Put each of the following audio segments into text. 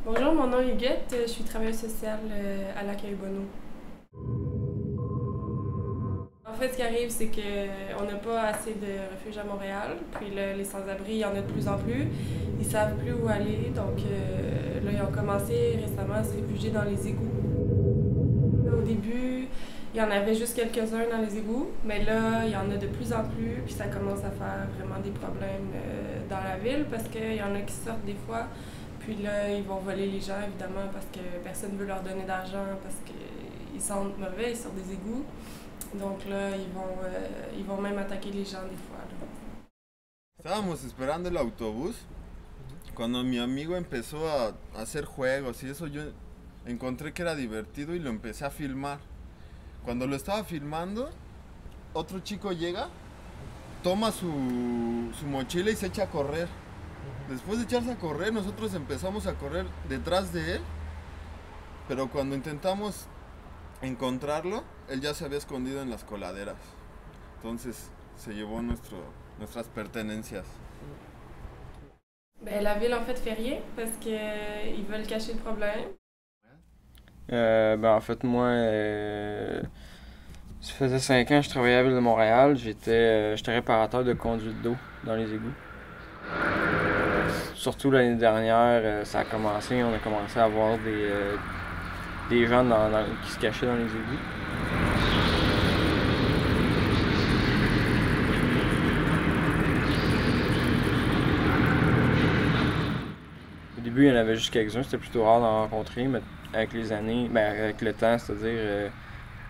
Bonjour, mon nom est Huguette, je suis travailleuse sociale à l'accueil Bonneau. En fait, ce qui arrive, c'est qu'on n'a pas assez de refuges à Montréal, puis là, les sans-abri, il y en a de plus en plus. Ils savent plus où aller, donc là, ils ont commencé récemment à se réfugier dans les égouts. Au début, il y en avait juste quelques-uns dans les égouts, mais là, il y en a de plus en plus, puis ça commence à faire vraiment des problèmes dans la ville, parce qu'il y en a qui sortent des fois. Puis là, ils vont voler les gens, évidemment, parce que personne ne veut leur donner d'argent, parce qu'ils sentent mauvais, ils sortent des égouts. Donc là, ils vont même attaquer les gens des fois. Là. Estábamos esperando el autobús cuando mi amigo empezó a hacer juegos y eso yo encontré que era divertido y lo empecé a filmar. Cuando lo estaba filmando, otro chico llega, toma su mochila y se echa a correr. Después de echarse a correr, nosotros empezamos a correr detrás de él, pero cuando intentamos encontrarlo, él ya se había escondido en las coladeras. Entonces se llevó nuestras pertenencias. Ben, la ville en fait fait rien parce qu'ils veulent cacher le problème. En fait, moi, ça faisait 5 ans que je travaillais à la Ville de Montréal. J'étais réparateur de conduite d'eau dans les égouts. Surtout l'année dernière, ça a commencé, on a commencé à voir des gens qui se cachaient dans les égouts. Au début, il y en avait juste quelques-uns, c'était plutôt rare d'en rencontrer, mais avec les années, avec le temps, c'est-à-dire,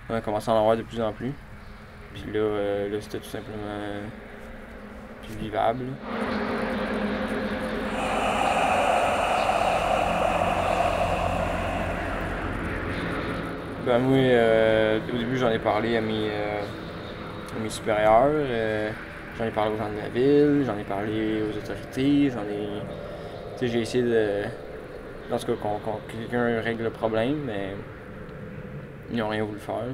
on a commencé à en avoir de plus en plus. Puis là c'était tout simplement plus vivable. Ben moi, au début, j'en ai parlé à mes supérieurs, j'en ai parlé aux gens de la ville, j'en ai parlé aux autorités, j'ai essayé de... En tout cas, que quelqu'un règle le problème, mais ils n'ont rien voulu faire.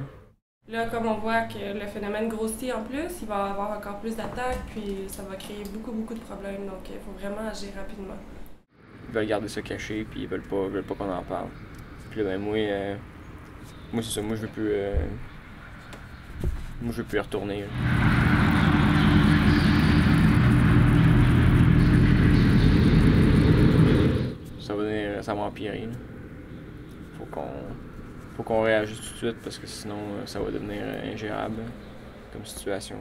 Là, comme on voit que le phénomène grossit en plus, il va y avoir encore plus d'attaques, puis ça va créer beaucoup de problèmes, donc il faut vraiment agir rapidement. Ils veulent garder ça caché, puis ils veulent pas qu'on en parle. Puis là, ben moi c'est ça, moi je veux plus y retourner. Là. Ça va empirer. Là. Faut qu'on réagisse tout de suite parce que sinon ça va devenir ingérable comme situation.